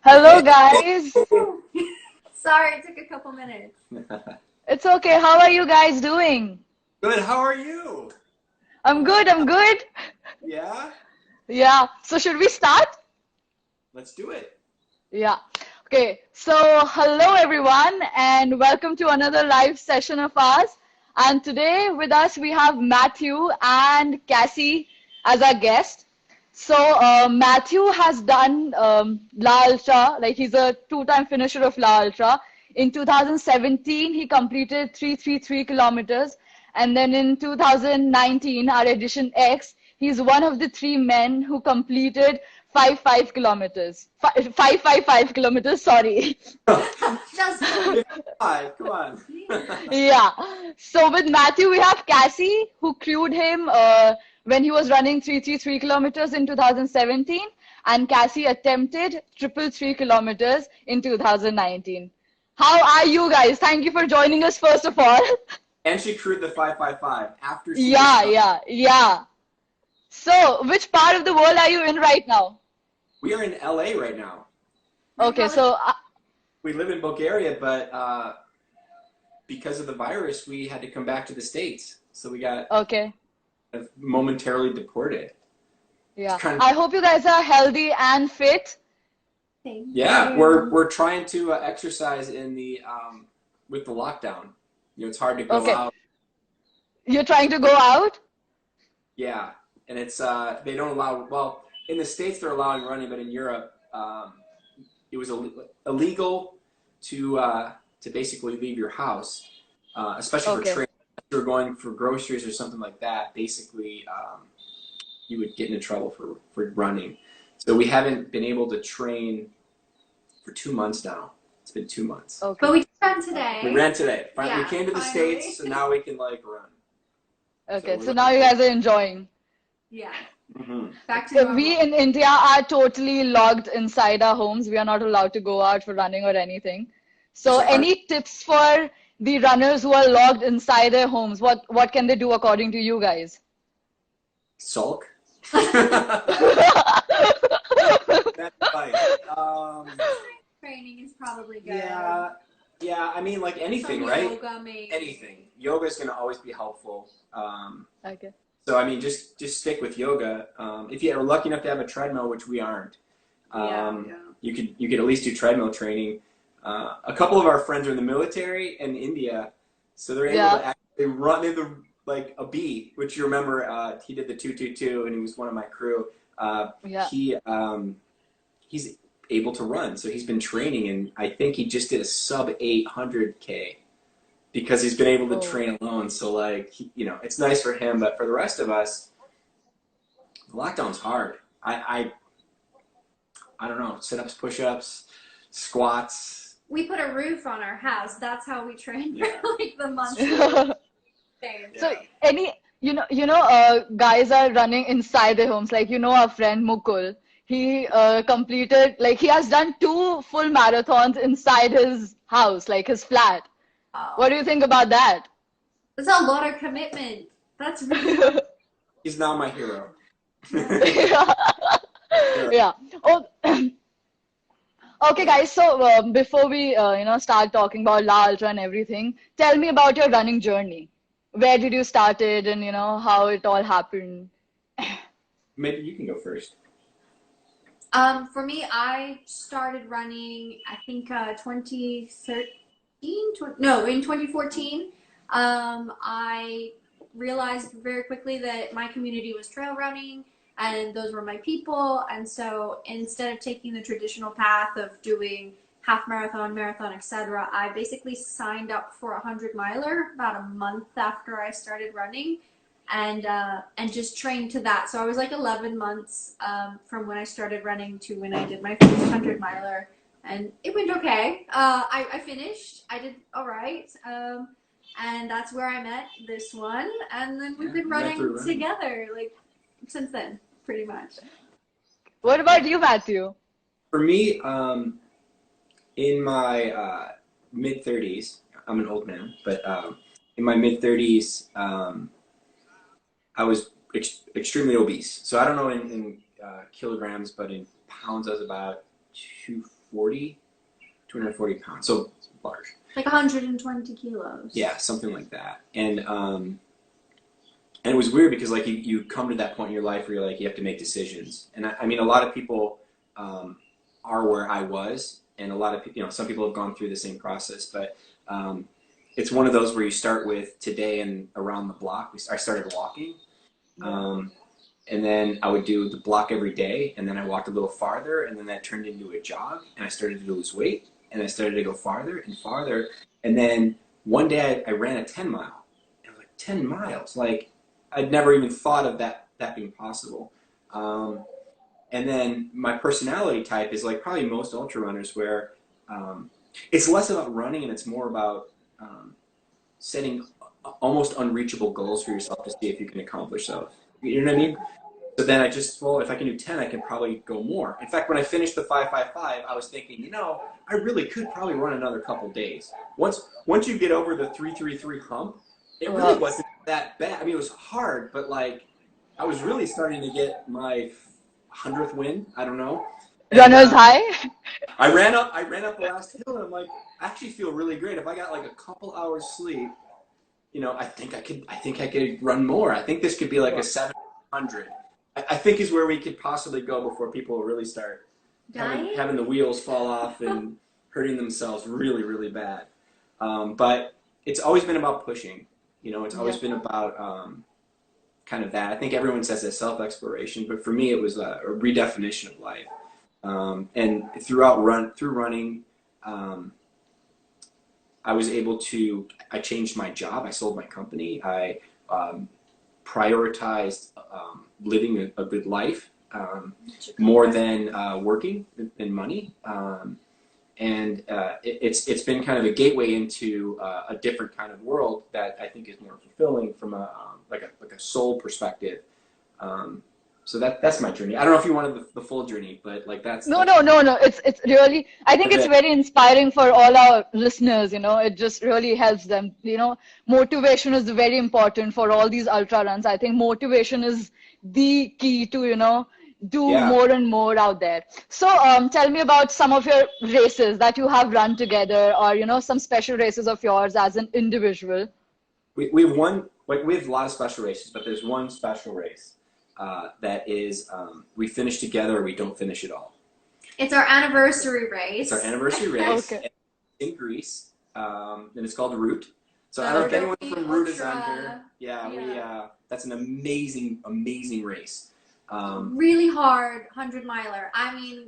Hello, guys. Sorry, it took a couple minutes. It's okay. How are you guys doing? Good. How are you? I'm good. I'm good. Yeah? Yeah. So, should we start? Let's do it. Yeah. Okay. So, hello, everyone, and welcome to another live session of ours. And today with us, we have Matthew and Cassie as our guest. So, Matthew has done La Ultra, like he's a two-time finisher of La Ultra. In 2017, he completed 333 kilometers. And then in 2019, our edition X, he's one of the three men who completed 55 kilometers. 555 kilometers, sorry. Just Hi, come on. Yeah. So with Matthew, we have Cassie, who crewed him when he was running 333 kilometers in 2017, and Cassie attempted 333 kilometers in 2019. How are you guys? Thank you for joining us, first of all. And she crewed the 555 after she Yeah. So, which part of the world are you in right now? We are in LA right now. Okay, so We live in Bulgaria, but because of the virus, we had to come back to the States. So we got okay. momentarily deported. Yeah. Kind of- I hope you guys are healthy and fit. thank Yeah, you. we're trying to exercise in the with the lockdown. You know, it's hard to go Okay. out. You're trying to go out? Yeah, and it's they don't allow. Well, in the States they're allowing running, but in Europe it was illegal to basically leave your house, especially for Okay. training. If you're going for groceries or something like that, basically you would get into trouble for running. So we haven't been able to train for 2 months now. It's been 2 months. Okay. But we ran today. We ran today. Finally, Yeah, we came to the finally. States, so now we can like run. Okay, So so now you guys are enjoying. Yeah. Mm-hmm. Back to normal. We in India are totally locked inside our homes. We are not allowed to go out for running or anything. So, Is it hard? any tips for the runners who are locked inside their homes? What can they do according to you guys? Sulk. That's right. Training is probably good. Yeah. I mean, like anything, Some right? yoga, maybe. Anything. Yoga is going to always be helpful. Okay. So I mean, just stick with yoga. If you are lucky enough to have a treadmill, which we aren't, Yeah. you could at least do treadmill training. A couple of our friends are in the military in India, so they're able to actually run in like a bee, which you remember he did the 222, and he was one of my crew. He's able to run, so he's been training, and I think he just did a sub 800K because he's been able to train alone. So like, it's nice for him, but for the rest of us, the lockdown's hard. I don't know, sit-ups, push-ups, squats. We put a roof on our house. That's how we trained for like the month. So guys are running inside their homes. Like, our friend Mukul, he completed, like, he has done 2 full marathons inside his house, like his flat. What do you think about that? That's a lot of commitment. That's really He's now my hero. Yeah. Oh, okay, guys. So before we, start talking about La Ultra and everything, tell me about your running journey. Where did you started, and how it all happened? Maybe you can go first. For me, I started running, I think 2013, in 2014. I realized very quickly that my community was trail running, and those were my people. And so instead of taking the traditional path of doing half marathon, marathon, etc., I basically signed up for a 100-miler about a month after I started running, and just trained to that. So I was like 11 months from when I started running to when I did my first 100-miler, and it went okay. I finished. I did all right. And that's where I met this one, and then we've been running together like since then, pretty much. What about you, Matthew? For me, in my mid-30s, I'm an old man, but in my mid-30s, I was extremely obese. So I don't know in kilograms, but in pounds, I was about 240 pounds. So large. Like 120 kilos. Yeah, something like that. And it was weird because like you come to that point in your life where you're like you have to make decisions. And I mean a lot of people are where I was, and a lot of people, some people have gone through the same process, but it's one of those where you start with today and around the block. I started walking, and then I would do the block every day, and then I walked a little farther, and then that turned into a jog, and I started to lose weight, and I started to go farther and farther, and then one day I ran a 10 mile. And I was like, 10 miles? Like, I'd never even thought of that being possible. And then my personality type is like probably most ultra runners, where it's less about running and it's more about setting almost unreachable goals for yourself to see if you can accomplish those. You know what I mean? So then if I can do 10, I can probably go more. In fact, when I finished the 555, I was thinking, I really could probably run another couple days. Once you get over the 333 hump, it really wasn't that bad. I mean, it was hard, but like I was really starting to get my 100th win. I don't know. Runner's high. I ran up the last hill, and I'm like, I actually feel really great. If I got like a couple hours sleep, I think I could run more. I think this could be like a 700. I think is where we could possibly go before people really start having the wheels fall off and hurting themselves really, really bad. But it's always been about pushing. It's always been about kind of that. I think everyone says that self-exploration, but for me it was a redefinition of life. And through running, I was able to, I changed my job. I sold my company. I prioritized living a good life more than working and money. And it's been kind of a gateway into a different kind of world that I think is more fulfilling from a soul perspective. So that's my journey. I don't know if you wanted the full journey, but like that's No. It's really, I think it's very inspiring for all our listeners. It just really helps them. Motivation is very important for all these ultra runs. I think motivation is the key to do more and more out there. So tell me about some of your races that you have run together, or some special races of yours as an individual. We've won, like we have a lot of special races, but there's one special race that is we finish together or we don't finish at all. It's our anniversary race. It's our anniversary race. Okay. In Greece, and it's called Route. So I don't know if anyone from Route is on here. Yeah. That's an amazing race. Really hard 100-miler. I mean,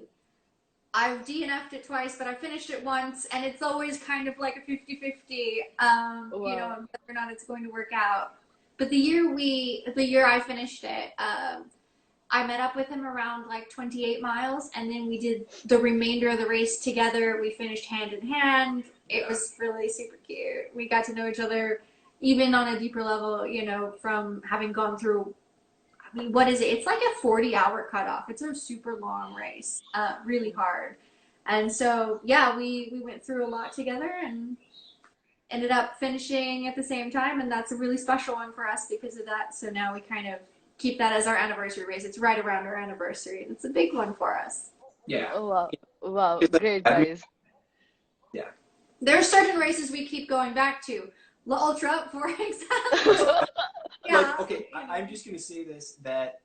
I've DNF'd it twice, but I finished it once, and it's always kind of like a 50-50, whether or not it's going to work out. But the year I finished it, I met up with him around like 28 miles, and then we did the remainder of the race together. We finished hand in hand. It was really super cute. We got to know each other even on a deeper level, from having gone through, I mean, what is it? It's like a 40-hour cutoff. It's a super long race, really hard. And so, we went through a lot together and ended up finishing at the same time. And that's a really special one for us because of that. So now we kind of keep that as our anniversary race. It's right around our anniversary. It's a big one for us. Yeah. Oh, wow. Great, guys. Yeah. There are certain races we keep going back to. La Ultra, for example. Like, okay, I'm just going to say this, that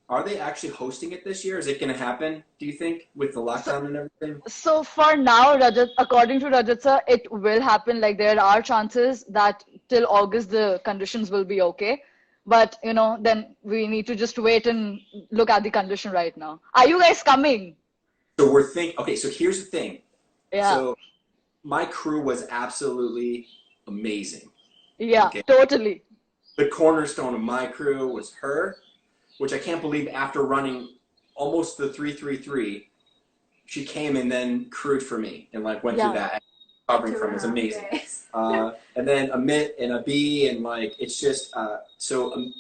are they actually hosting it this year? Is it going to happen, do you think, with the lockdown and everything? So for now, Rajat, according to Rajat sir, it will happen. Like there are chances that till August the conditions will be okay. But, then we need to just wait and look at the condition right now. Are you guys coming? So okay, so here's the thing. Yeah. So my crew was absolutely amazing. Yeah, okay? Totally. The cornerstone of my crew was her, which I can't believe after running almost the 333, she came and then crewed for me and like went through that. Covering from is amazing. And then Amit and a B, and like it's just so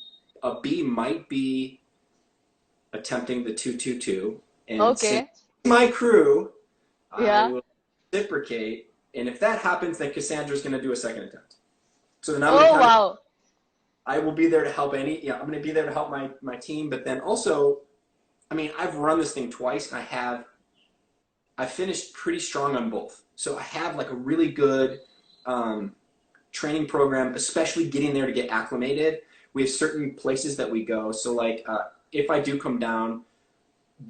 a B might be attempting the 222, and since my crew, I will reciprocate, and if that happens, then Cassandra's going to do a second attempt. So then I will be there to help I'm going to be there to help my team, but then also, I mean, I've run this thing twice, and I have I finished pretty strong on both. So I have like a really good training program, especially getting there to get acclimated. We have certain places that we go. So like if I do come down,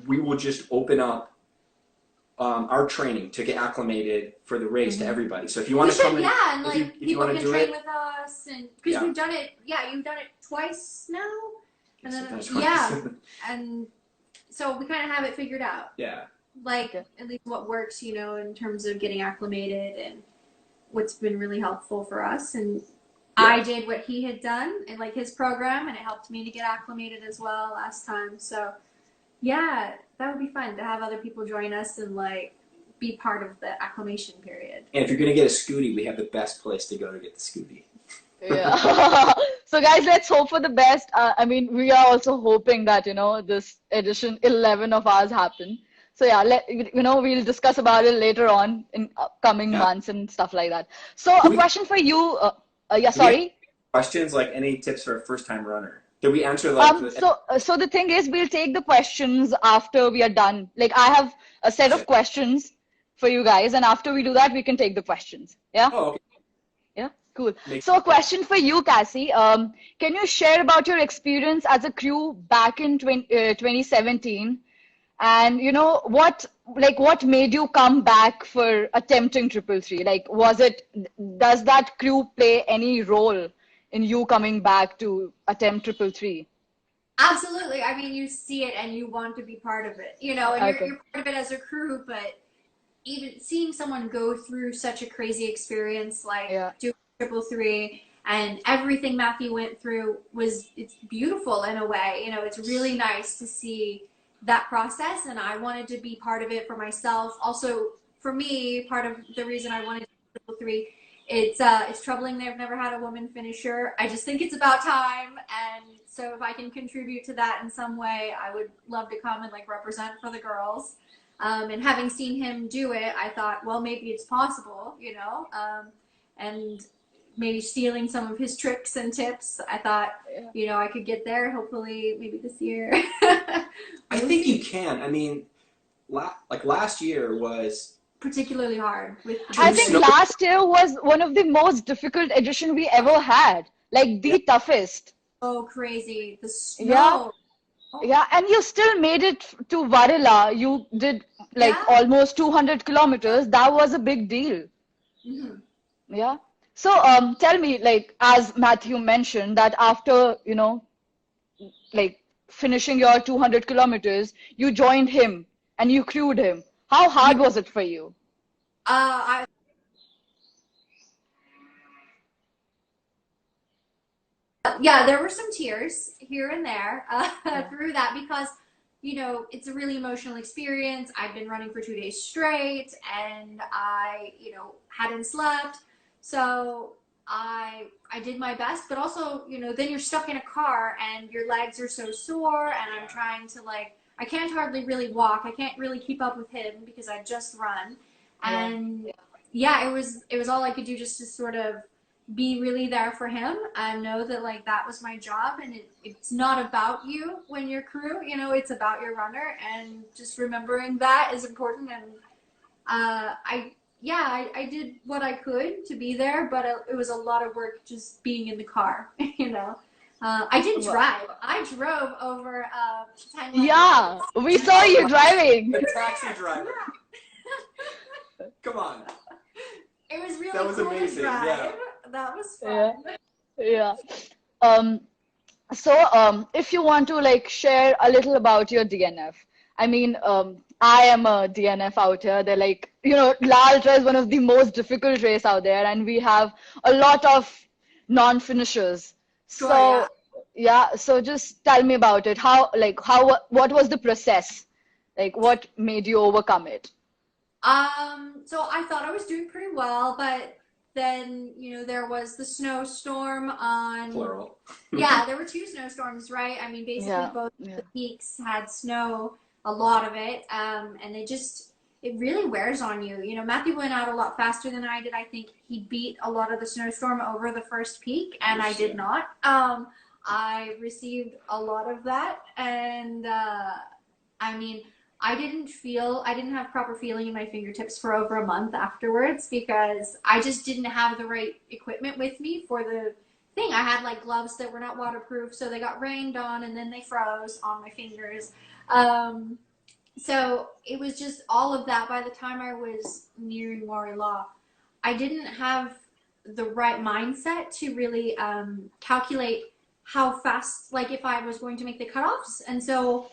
we will just open up our training to get acclimated for the race to everybody. So if you want to come, yeah, and like people can train it, with us, and because we've done it, you've done it twice now, and then and so we kind of have it figured out. Yeah, like at least what works, in terms of getting acclimated and what's been really helpful for us. And I did what he had done and like his program, and it helped me to get acclimated as well last time. So yeah, that would be fun to have other people join us and like be part of the acclimation period. And if you're gonna get a scooty, we have the best place to go to get the scooty. Yeah. So guys, let's hope for the best. I mean, we are also hoping that, this edition 11 of ours happen. So yeah, we'll discuss about it later on in upcoming months and stuff like that. So a question for you. Sorry. Questions, like any tips for a first-time runner? Did we answer like? So the thing is, we'll take the questions after we are done. Like I have a set of questions for you guys, and after we do that, we can take the questions. Yeah. Oh, okay. Yeah. Cool. So a question for you, Cassie. Can you share about your experience as a crew back in 2017? And what made you come back for attempting 333? Like, does that crew play any role in you coming back to attempt 333? Absolutely. I mean, you see it and you want to be part of it, and you're part of it as a crew, but even seeing someone go through such a crazy experience, like doing 333 and everything Matthew went through it's beautiful in a way. It's really nice to see that process, and I wanted to be part of it for myself. Also, for me, part of the reason I wanted to do 333, it's troubling they've never had a woman finisher. I just think it's about time, and so if I can contribute to that in some way, I would love to come and like represent for the girls. And having seen him do it, I thought, well, maybe it's possible, and maybe stealing some of his tricks and tips. I thought, I could get there, hopefully, maybe this year. I think you can. I mean, last year was particularly hard. I think last year was one of the most difficult edition we ever had. Like the toughest. Oh, crazy. The snow. Yeah, and you still made it to Varela. You did almost 200 kilometers. That was a big deal. Mm-hmm. Yeah. So tell me, like, as Matthew mentioned, that after, finishing your 200 kilometers, you joined him and you crewed him. How hard was it for you? There were some tears here and there through that because, it's a really emotional experience. I've been running for 2 days straight and I, hadn't slept. So I did my best, but also, then you're stuck in a car and your legs are so sore and I'm trying to I can't hardly really walk. I can't really keep up with him because I just run. And it was all I could do just to sort of be really there for him and know that that was my job, and it's not about you when you're crew, it's about your runner, and just remembering that is important. And I did what I could to be there, but it was a lot of work just being in the car. I didn't drive. I drove over 10 miles. Yeah, we saw you driving. The taxi driver. Come on. It was really that was cool amazing. to drive. Yeah. That was fun. Yeah. So if you want to share a little about your DNF. I mean, I am a DNF out here. They're La Ultra is one of the most difficult race out there, and we have a lot of non-finishers. Sure, So just tell me about it. What was the process? What made you overcome it? So I thought I was doing pretty well, but then, there was the snowstorm on... Plural. Yeah, there were 2 snowstorms, right? I mean, basically both the peaks had snow, a lot of it, and it really wears on you. Matthew went out a lot faster than I did. I think he beat a lot of the snowstorm over the first peak, and I did not. I received a lot of that, and I mean, I didn't have proper feeling in my fingertips for over a month afterwards because I just didn't have the right equipment with me for the thing. I had like gloves that were not waterproof, so they got rained on and then they froze on my fingers. So it was just all of that. By the time I was nearing Maury Law, I didn't have the right mindset to really calculate how fast, like if I was going to make the cutoffs. And so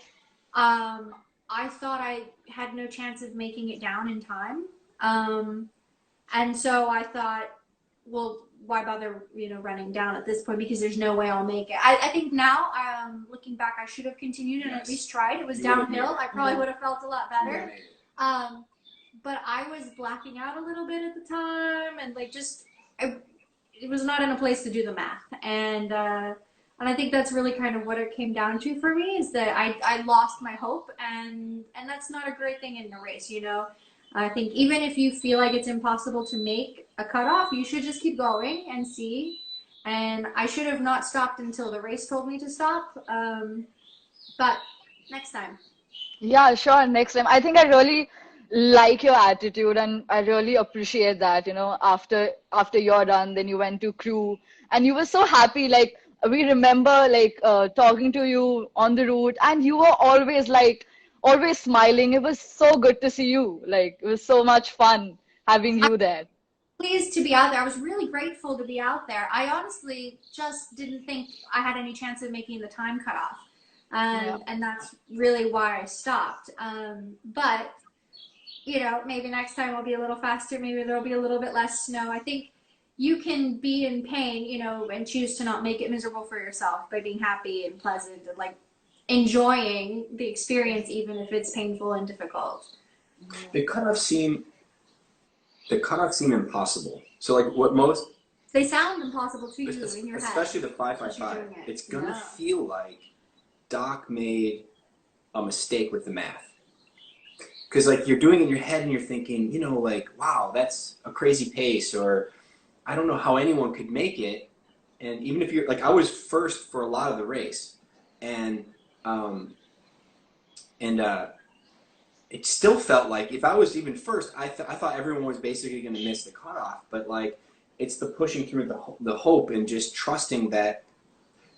I thought I had no chance of making it down in time. And so I thought, well, why bother, running down at this point because there's no way I'll make it. I think now, looking back, I should have continued and at least tried. It was downhill. I probably would have felt a lot better. But I was blacking out a little bit at the time and like it was not in a place to do the math. And I think that's really kind of what it came down to for me is that I lost my hope and that's not a great thing in a race, I think even if you feel like it's impossible to make a cutoff, you should just keep going and see. And I should have not stopped until the race told me to stop. But next time. Yeah, sure. Next time. I think I really like your attitude and I really appreciate that, after you're done, then you went to crew and you were so happy. Like we remember talking to you on the route and you were always smiling. It was so good to see you. Like it was so much fun having you there. Pleased to be out there. I was really grateful to be out there. I honestly just didn't think I had any chance of making the time cutoff. And that's really why I stopped. But, maybe next time I'll be a little faster. Maybe there'll be a little bit less snow. I think you can be in pain, and choose to not make it miserable for yourself by being happy and pleasant and like enjoying the experience, even if it's painful and difficult. The cutoffs seem impossible. So like what most they sound impossible to you in your head. Especially the 555. It's gonna feel like Doc made a mistake with the math. Because like you're doing it in your head and you're thinking, wow, that's a crazy pace, or I don't know how anyone could make it. And even if you're like, I was first for a lot of the race, and it still felt like if I was even first, I thought everyone was basically going to miss the cutoff. But like, it's the pushing through the hope and just trusting that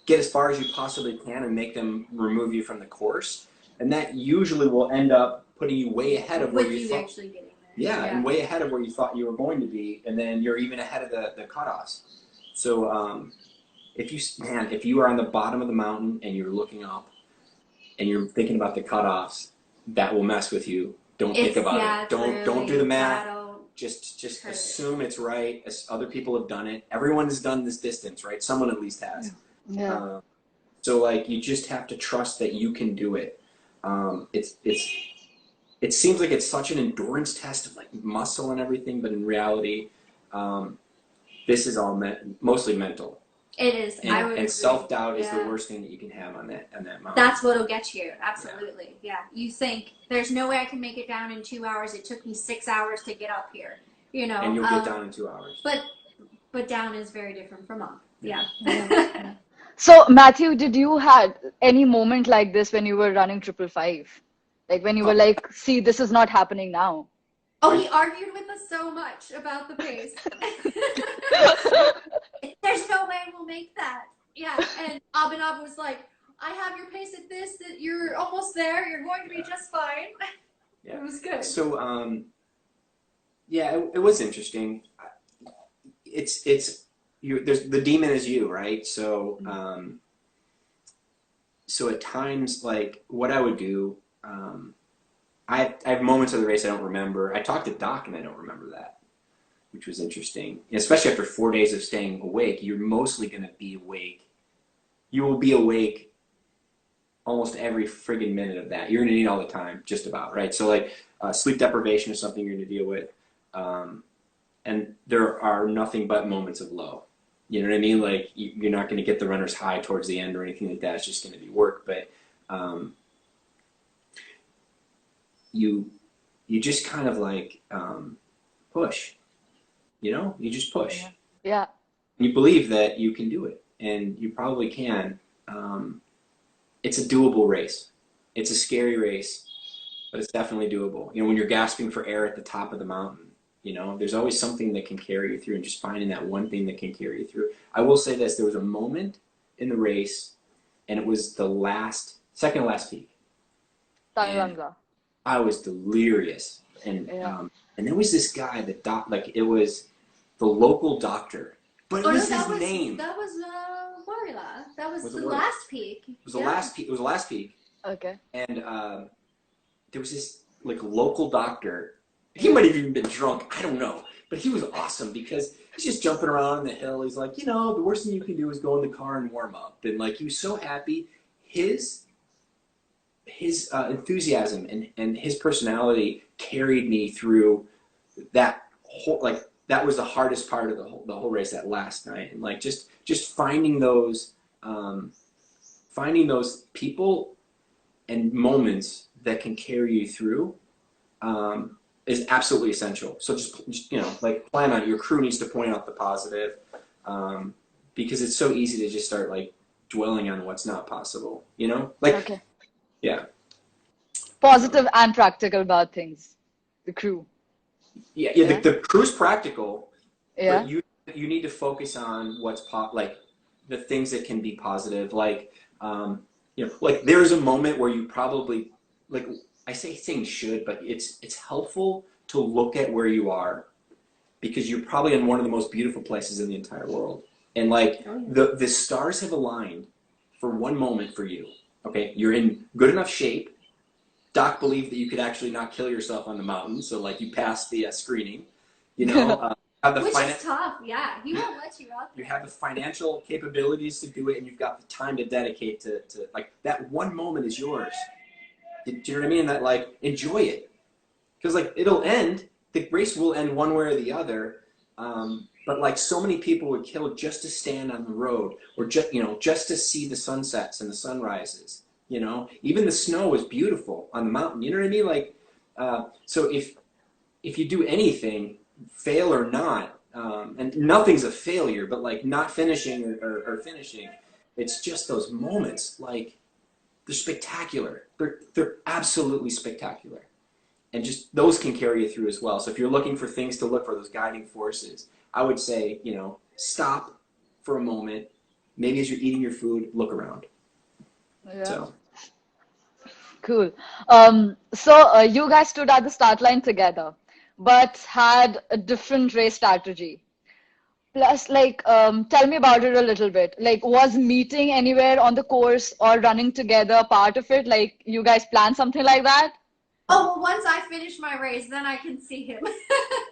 get as far as you possibly can and make them remove you from the course, and that usually will end up putting you way ahead of where you thought. Actually getting there. Yeah, and way ahead of where you thought you were going to be, and then you're even ahead of the cutoffs. So if you are on the bottom of the mountain and you're looking up and you're thinking about the cutoffs, that will mess with you. Don't think about it. Don't do the math. Just assume it's right. As other people have done it. Everyone has done this distance, right? Someone at least has. Yeah. So like you just have to trust that you can do it. It seems like it's such an endurance test of like muscle and everything, but in reality, this is all mostly mental. It is. And self-doubt is the worst thing that you can have on that mountain. That's what'll get you. Absolutely. Yeah. You think there's no way I can make it down in 2 hours. It took me 6 hours to get up here. And you'll get down in 2 hours. But down is very different from up. Yeah. So Matthew, did you had any moment like this when you were running 555? Like when you were like, see, this is not happening now. Oh, he argued with us so much about the pace. There's no way we'll make that. Yeah, and Abhinav was like, I have your pace at this, that you're almost there, you're going to be just fine. Yeah. It was good. So, it was interesting. There's the demon is you, right? So, so at times, like what I would do, I have moments of the race I don't remember. I talked to Doc and I don't remember that, which was interesting. And especially after 4 days of staying awake, you're mostly going to be awake. You will be awake almost every friggin' minute of that. You're going to need all the time, just about, right? So like sleep deprivation is something you're going to deal with. And there are nothing but moments of low. You know what I mean? Like you're not going to get the runner's high towards the end or anything like that. It's just going to be work. But you just kind of like push, you just push. Yeah. You believe that you can do it, and you probably can. It's a doable race. It's a scary race. but it's definitely doable. You know, when you're gasping for air at the top of the mountain, you know, there's always something that can carry you through, and just finding that one thing that can carry you through. I will say this, there was a moment in the race, and it was the second to last peak. And Tanzania. I was delirious. Yeah. And there was this guy that it was the local doctor, but it Oh no, was his name. that was Warila. That was Was it the Warila? last peak. It was the last peak. It was the last peak. Okay. And there was this like local doctor. He might have even been drunk. I don't know. But he was awesome because he's just jumping around on the hill. He's like, you know, the worst thing you can do is go in the car and warm up. And like, he was so happy. His enthusiasm and his personality carried me through that whole, like, that was the hardest part of the whole race that last night. And like, just finding those people and moments that can carry you through, is absolutely essential. So just, you know, like, plan on it. Your crew needs to point out the positive, because it's so easy to just start like dwelling on what's not possible, you know? Like, Okay. yeah. Positive and practical about things. The crew. Yeah. Yeah. The crew's practical, Yeah. but you need to focus on what's like the things that can be positive. Like, you know, like there's a moment where you probably, like, I say things should, but it's helpful to look at where you are, because you're probably in one of the most beautiful places in the entire world. And like, the stars have aligned for one moment for you. Okay, you're in good enough shape. Doc believed that you could actually not kill yourself on the mountain, so like, you passed the screening. You know, Which is tough. Yeah, he won't let you out you there. have the financial capabilities to do it, and you've got the time to dedicate to like, that one moment is yours. Do you know what I mean? That, like, enjoy it, because like, it'll end. The race will end one way or the other. But like, so many people would kill just to stand on the road, or just to see the sunsets and the sunrises. You know, even the snow is beautiful on the mountain. You know what I mean? Like, so if you do anything, fail or not, and nothing's a failure, but like not finishing or finishing, it's just those moments. Like, they're spectacular. They're absolutely spectacular. And just those can carry you through as well. So if you're looking for things to look for, those guiding forces, I would say, you know, stop for a moment. Maybe as you're eating your food, look around. Yeah. So, Cool. You guys stood at the start line together, but had a different race strategy. Plus, like, tell me about it a little bit. Like, was meeting anywhere on the course or running together part of it? Like, you guys planned something like that? Oh, well, once I finish my race, then I can see him.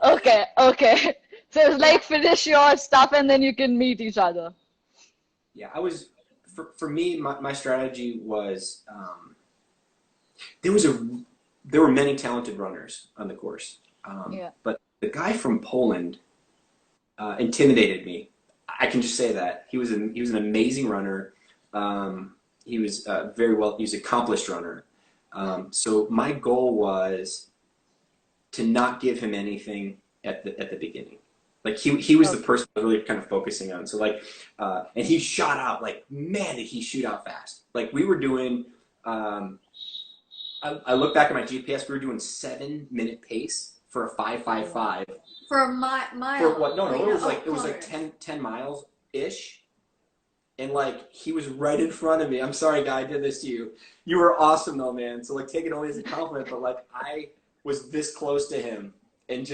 Okay, okay. So it's Yeah. like, finish your stuff and then you can meet each other. yeah, for me, my strategy was, there were many talented runners on the course. Yeah. But the guy from Poland intimidated me. I can just say that. He was an amazing runner. He was he was an accomplished runner. So my goal was to not give him anything at the beginning. Like, he was the person I was really kind of focusing on. So like, and he shot out, like, man, did he shoot out fast. Like, we were doing, I look back at my GPS, we were doing 7-minute pace for a 5:55. For a mile. For what? No, Wait, it was like 10 miles ish. And like, he was right in front of me. I'm sorry, guy, I did this to you. You were awesome though, man. So like, take it only as a compliment, but like, I was this close to him, and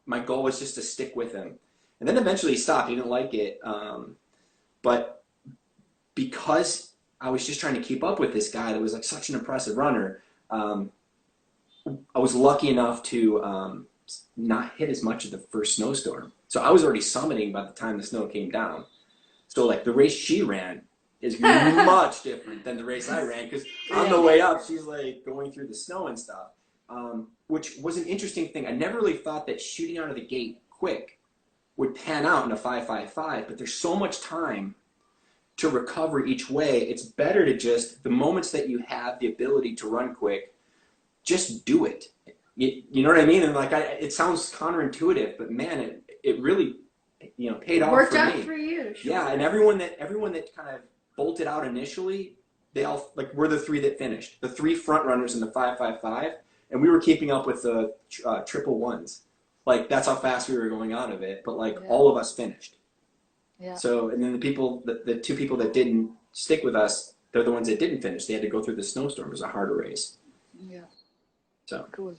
my goal was just to stick with him. And then eventually he stopped. He didn't like it. But because I was just trying to keep up with this guy that was like such an impressive runner, I was lucky enough to not hit as much of the first snowstorm. So I was already summiting by the time the snow came down. So like, the race she ran is much different than the race I ran, because on the way up, she's like going through the snow and stuff, which was an interesting thing. I never really thought that shooting out of the gate quick would pan out in a 5:55, but there's so much time to recover each way. It's better to just, the moments that you have the ability to run quick, just do it. You know what I mean? And like, it sounds counterintuitive, but man, it really, you know, paid off Worked for out me. for you. Sure. Yeah, and everyone that kind of bolted out initially they all, like, we're the three that finished. The three front runners in the 5.55, and we were keeping up with the triple ones. Like, that's how fast we were going out of it. But, like, all of us finished. Yeah. So, and then the two people that didn't stick with us, they're the ones that didn't finish. They had to go through the snowstorm. It was a harder race. Yeah. So Cool.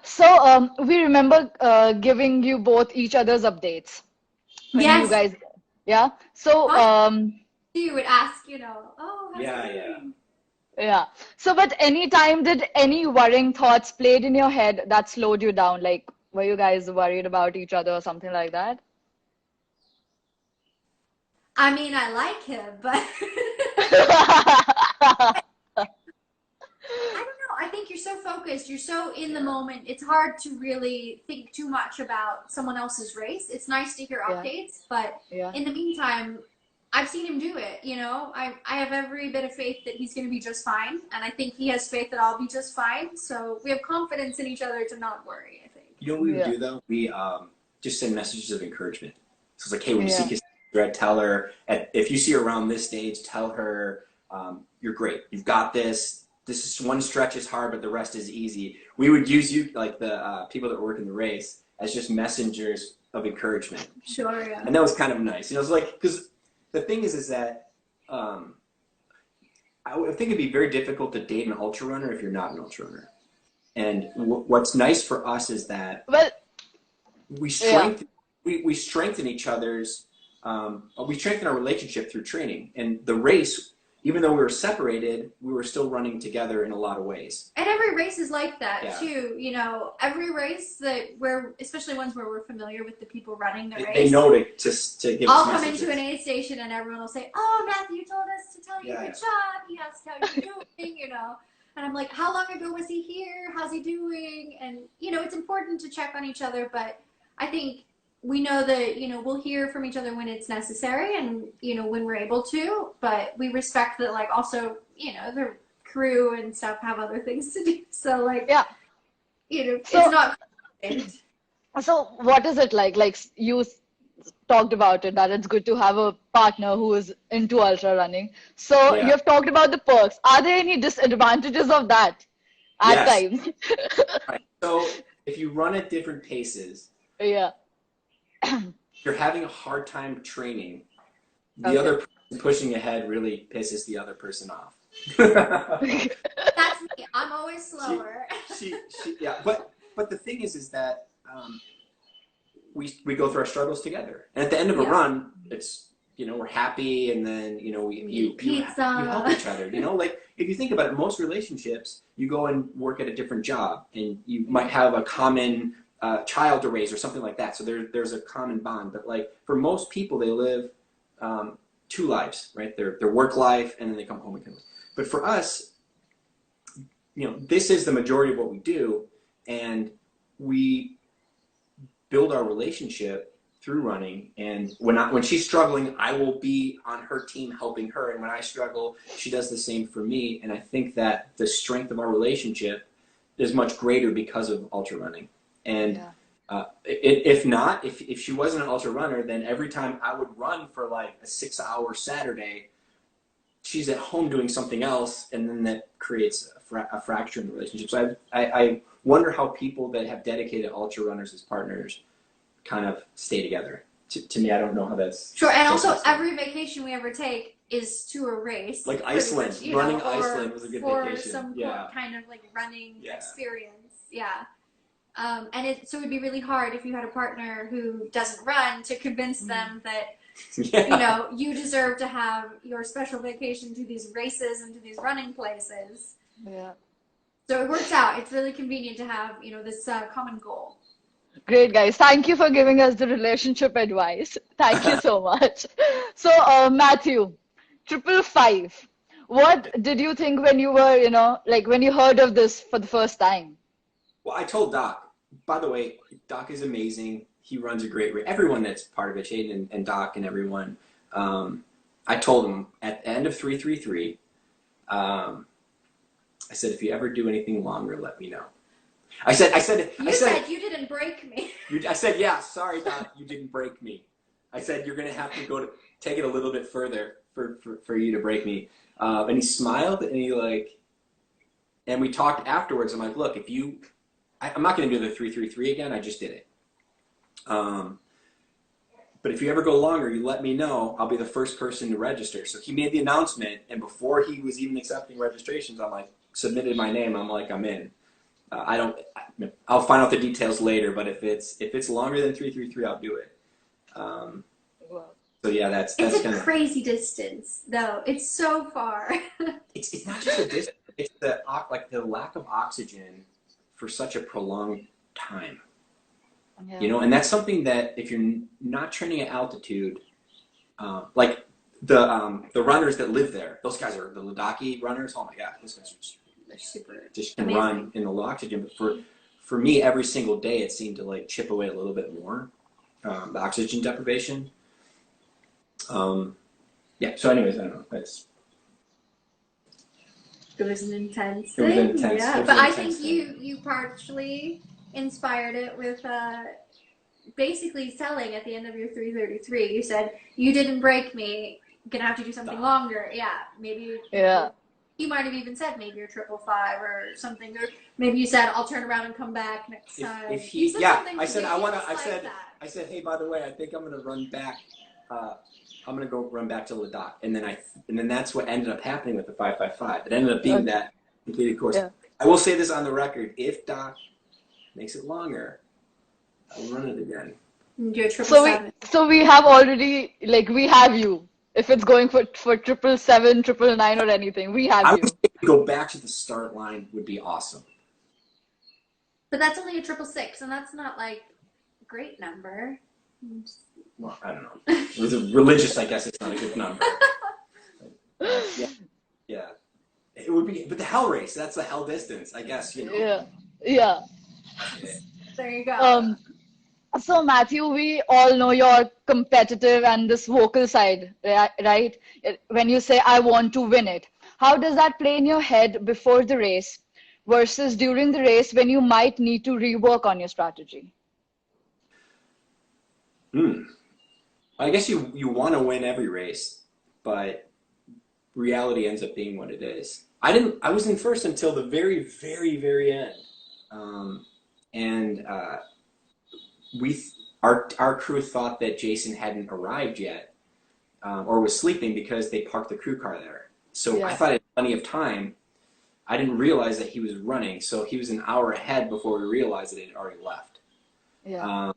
So we remember giving you both each other's updates when you Yes. guys, yeah. So You would ask, oh, how's Yeah, it yeah. going? yeah. So, but any time did any worrying thoughts played in your head that slowed you down? Like, were you guys worried about each other or something like that? I mean, I like him, but I don't know. I think you're so focused. You're so in the moment. It's hard to really think too much about someone else's race. It's nice to hear Yeah. updates, but Yeah. in the meantime, I've seen him do it. I have every bit of faith that he's going to be just fine, and I think he has faith that I'll be just fine. So we have confidence in each other to not worry, I think. you know what we would Yeah. do though? We just send messages of encouragement. So it's like, hey, when you see Yeah. Cassandra, tell her, if you see her around this stage, tell her you're great. You've got this. This is one stretch is hard, but the rest is easy. We would use you, like the people that work in the race, as just messengers of encouragement. Sure, yeah. And that was kind of nice. It's like, because the thing is that I think it'd be very difficult to date an ultra runner if you're not an ultra runner. And what's nice for us is that Well, we yeah. strengthen each other's, we strengthen our relationship through training. And the race, even though we were separated, we were still running together in a lot of ways. And every race is like that Yeah. too. Every race especially ones where we're familiar with the people running the race. They know to give I'll us come messages. into an aid station and everyone will say, "Oh, Matthew told us to tell you Yeah, good job. He asked how you're doing," And I'm like, "How long ago was he here? How's he doing?" And it's important to check on each other, but I think we know that we'll hear from each other when it's necessary and when we're able to, but we respect that, like, also the crew and stuff have other things to do, so like Yeah. it's So- not So what is it like? Like you talked about it, that it's good to have a partner who is into ultra running. So Yeah. you've talked about the perks. Are there any disadvantages of that at Yes. times? Right. So if you run at different paces, Yeah. you're having a hard time training. The Okay. other person pushing ahead really pisses the other person off. that's me. I'm always slower. Yeah. But the thing is that we go through our struggles together, and at the end of a Yeah. run, it's we're happy, and then you eat pizza. help each other. Like if you think about it, most relationships, you go and work at a different job, and you might have a common child to raise or something like that. So there's a common bond. But like for most people, they live two lives, right? Their work life, and then they come home and But for us, this is the majority of what we do, and we build our relationship through running. And when she's struggling, I will be on her team helping her, and when I struggle, she does the same for me. And I think that the strength of our relationship is much greater because of ultra running. And Yeah. if she wasn't an ultra runner, then every time I would run for like a 6-hour Saturday, she's at home doing something else, and then that creates a fracture in the relationship. So I wonder how people that have dedicated ultra runners as partners kind of stay together. To me, I don't know how that's Sure, and also possible. every vacation we ever take is to a race. Like pretty Iceland. much, Running or Iceland was a good for vacation. some Yeah. kind of like running Yeah. experience. Yeah. And so it'd be really hard if you had a partner who doesn't run to convince them that Yeah. you deserve to have your special vacation to these races and to these running places. Yeah. So it works out. It's really convenient to have this common goal. Great, guys. Thank you for giving us the relationship advice. Thank you so much. So, Matthew, 555. What did you think when you were, like when you heard of this for the first time? Well, I told Doc. By the way, Doc is amazing. He runs a great race. Everyone that's part of it, Shaden and Doc and everyone. I told him at the end of 333. I said, if you ever do anything longer, let me know. I said You didn't break me. I said, yeah, sorry, Doc, you didn't break me. I said, you're going to have to take it a little bit further for you to break me. And he smiled and he like, and we talked afterwards. I'm like, look, if you, I'm not going to do the 333 again. I just did it. But if you ever go longer, you let me know. I'll be the first person to register. So he made the announcement, and before he was even accepting registrations, I'm like, submitted my name. I'm like, I'm in. I'll find out the details later. But if it's longer than 333, I'll do it. So yeah, that's It's kind a of crazy distance, though. It's so far. it's not just a distance. It's the lack of oxygen for such a prolonged time. Yeah. You know, and that's something that if you're not training at altitude, like the runners that live there, those guys are the Ladakhi runners. Oh my God, those guys They're super just can amazing. run in the low oxygen. But for me, every single day, it seemed to like chip away a little bit more, the oxygen deprivation. Yeah. So, anyways, I don't know. It was an intense It was thing. intense. Yeah, It was but an I intense think thing. you partially inspired it with basically telling at the end of your 333. You said you didn't break me. Gonna have to do something longer. Yeah, maybe. Yeah. You might have even said maybe you're 555 or something, or maybe you said I'll turn around and come back next time. If You he, said yeah, something I said I want to. ridiculous like that. I said, hey, by the way, I think I'm gonna run back. I'm gonna go run back to Ladakh, and then that's what ended up happening with the 555. It ended up being that completed course. Yeah. I will say this on the record: if Doc makes it longer, I'll run it again. Do a 777. So we have already, like, we have you. If it's going for 777, 999 or anything, we have I you. would say go back to the start line would be awesome. But that's only a 666, and that's not like a great number. Well, I don't know. It was a religious, I guess it's not a good number. Yeah. It would be, but the hell race, that's the hell distance, I guess, you know. Yeah. There you go. So Matthew, we all know you're competitive and this vocal side, right? When you say, I want to win it, how does that play in your head before the race versus during the race when you might need to rework on your strategy? I guess you want to win every race, but reality ends up being what it is. I was in first until the very, very, very end. Our crew thought that Jason hadn't arrived yet, or was sleeping because they parked the crew car there. So I thought I had plenty of time. I didn't realize that he was running, so he was an hour ahead before we realized that he had already left. Yeah.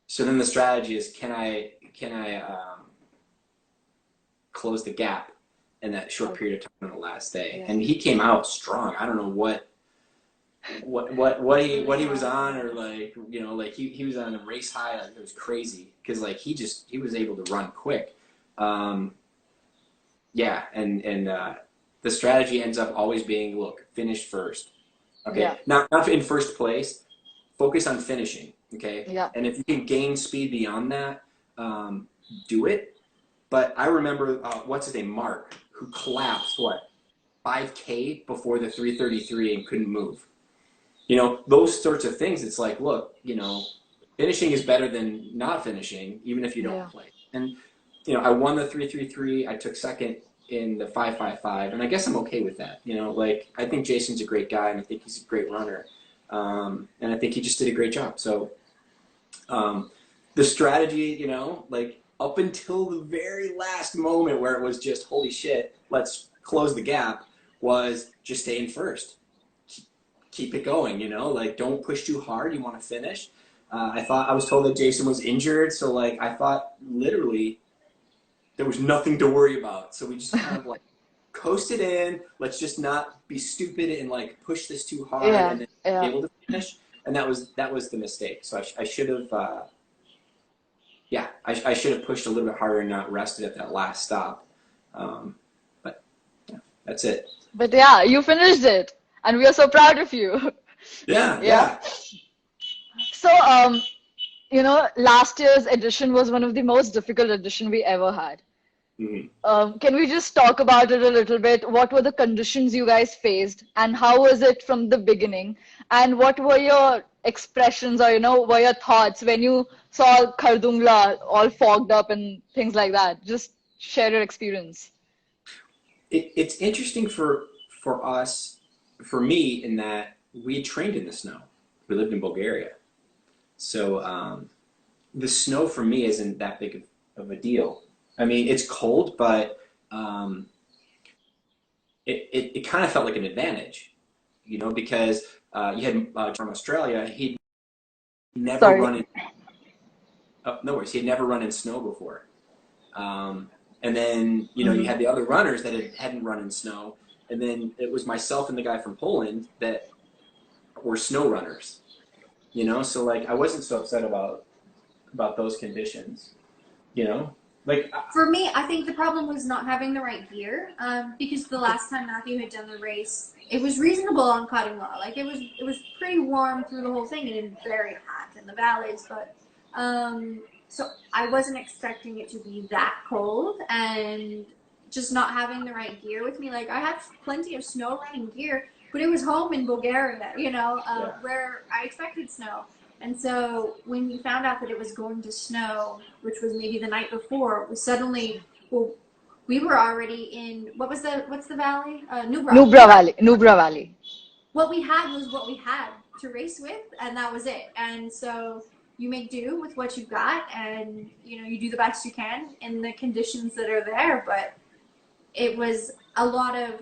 So then the strategy is, can I close the gap in that short period of time on the last day? And he came out strong. I don't know what he was on, or like, you know, like he was on a race high. Like, it was crazy because like he was able to run quick. The strategy ends up always being, look, finish first. Okay, not in first place. Focus on finishing. Okay, and if you can gain speed beyond that, do it. But I remember what's his name, Mark, who collapsed 5K before the 333 and couldn't move. You know, those sorts of things. It's like, look, you know, finishing is better than not finishing, even if you don't play. And you know, I won the 333. I took second in the 555, and I guess I'm okay with that. You know, like, I think Jason's a great guy, and I think he's a great runner, and I think he just did a great job. So the strategy, you know, like up until the very last moment where it was just, holy shit, let's close the gap, was just stay in first. Keep it going, you know, like, don't push too hard. You want to finish. I was told that Jason was injured, so like I thought literally there was nothing to worry about. So we just kind of like coasted in. Let's just not be stupid and like push this too hard and then be able to finish. And that was the mistake. So I should have, I should have pushed a little bit harder and not rested at that last stop. But yeah, that's it. But yeah, you finished it, and we are so proud of you. Yeah. So, you know, last year's edition was one of the most difficult edition we ever had. Can we just talk about it a little bit? What were the conditions you guys faced, and how was it from the beginning? And what were your expressions, or, you know, were your thoughts when you saw Khardungla all fogged up and things like that? Just share your experience. It's interesting for us, for me, in that we trained in the snow. We lived in Bulgaria, so the snow for me isn't that big of a deal. I mean, it's cold, but it kind of felt like an advantage, you know, because you had from Australia, he'd never Sorry. run in. Oh, no worries. He had never run in snow before. And then, you know, you had the other runners that hadn't run in snow. And then it was myself and the guy from Poland that were snow runners, you know? So, like, I wasn't so upset about those conditions, you know? Like, For me, I think the problem was not having the right gear, because the last time Matthew had done the race, it was reasonable on cutting law. Like it was pretty warm through the whole thing, and it's very hot in the valleys. But so I wasn't expecting it to be that cold, and just not having the right gear with me. Like I had plenty of snow running gear, but it was home in Bulgaria, you know, where I expected snow. And so when we found out that it was going to snow, which was maybe the night before, we suddenly, well, we were already in, what's the valley? Nubra. Nubra Valley. What we had was what we had to race with, and that was it. And so you make do with what you've got, and, you know, you do the best you can in the conditions that are there. But it was a lot of,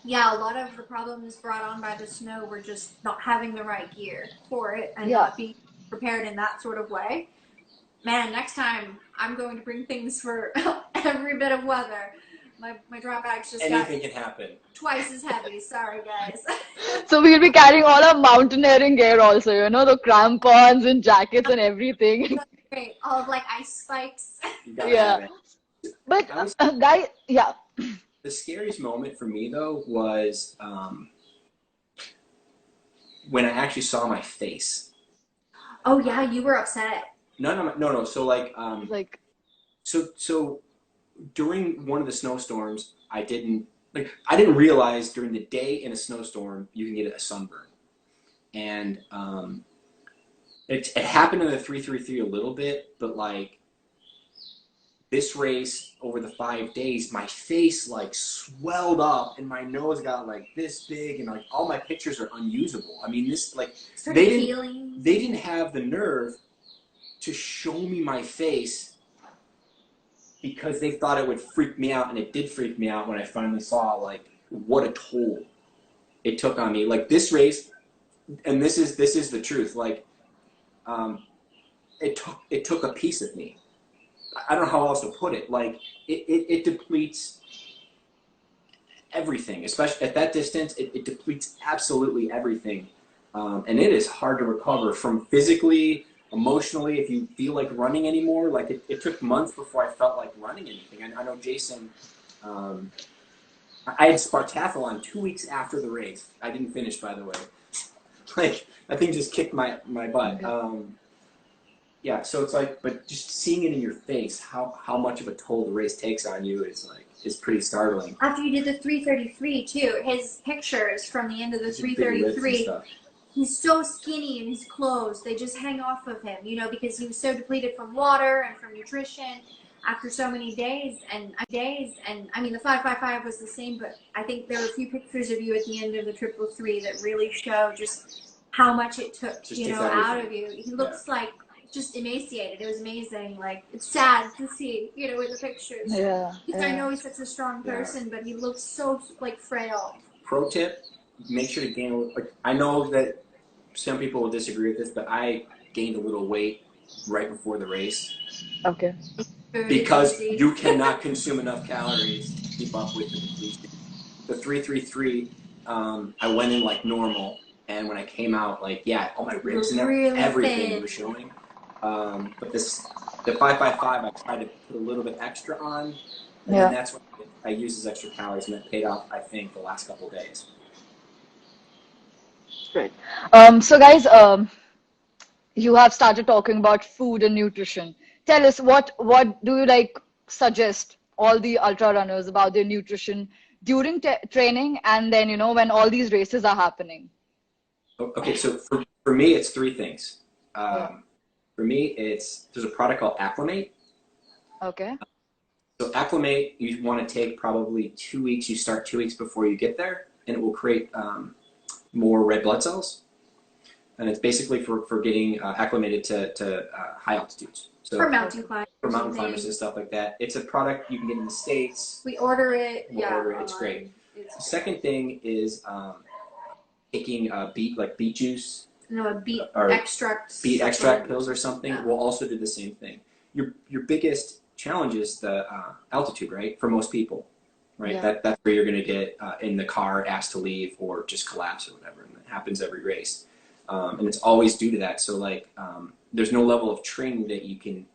a lot of the problems brought on by the snow were just not having the right gear for it and not being prepared in that sort of way. Man, next time I'm going to bring things for every bit of weather. My drop bags just anything can happen. Twice as heavy. Sorry, guys. So we'll be carrying all our mountaineering gear also, you know, the crampons and jackets and everything. Great. All of like ice spikes. Yeah. But guys, yeah. The scariest moment for me, though, was when I actually saw my face. Oh yeah, you were upset. No. So so during one of the snowstorms, I didn't realize during the day in a snowstorm you can get a sunburn, and it happened in the 333 a little bit, but like this race over the 5 days, my face like swelled up and my nose got like this big, and like all my pictures are unusable. I mean, this like they didn't have the nerve to show me my face because they thought it would freak me out, and it did freak me out when I finally saw like what a toll it took on me. Like this race, and this is the truth. Like it took a piece of me. I don't know how else to put it. Like it depletes everything, especially at that distance. It depletes absolutely everything, and it is hard to recover from physically, emotionally. If you feel like running anymore, like it took months before I felt like running anything. I know Jason. I had Spartathlon 2 weeks after the race. I didn't finish, by the way. Like that thing just kicked my butt. Yeah, so it's like, but just seeing it in your face, how much of a toll the race takes on you is pretty startling. After you did the 333 too, his pictures from the end of the 333, he's so skinny in his clothes, they just hang off of him, you know, because he was so depleted from water and from nutrition after so many days. And I mean, the 555 was the same, but I think there were a few pictures of you at the end of the 333 that really show just how much it took, just you know, out of you. He looks like just emaciated. It was amazing. Like, it's sad to see, you know, in the pictures. Because I know he's such a strong person, but he looks so like frail. Pro tip: make sure to gain. Like, I know that some people will disagree with this, but I gained a little weight right before the race. Okay. Because you cannot consume enough calories to keep up with the depletion. The 333, I went in like normal, and when I came out, like all my ribs and everything was showing. But the 555, I tried to put a little bit extra on, and then that's when I used as extra calories, and that paid off, I think, the last couple of days. Great. So guys, you have started talking about food and nutrition. Tell us what do you like suggest all the ultra runners about their nutrition during training, and then, you know, when all these races are happening? Okay, so for me, it's three things. For me, there's a product called Acclimate. Okay. So acclimate, you want to take probably 2 weeks. You start 2 weeks before you get there, and it will create more red blood cells. And it's basically for getting acclimated to high altitudes. So For mountain climbers. For mountain climbers and stuff like that. It's a product you can get in the States. We order it. We'll order it. It's great. The second thing is taking beet juice. No, beet extract. Beet extract pills or something. Yeah. We'll also do the same thing. Your biggest challenge is the altitude, right? For most people, right? Yeah. That's where you're going to get in the car, asked to leave, or just collapse or whatever. And that happens every race. And it's always due to that. So there's no level of training that you can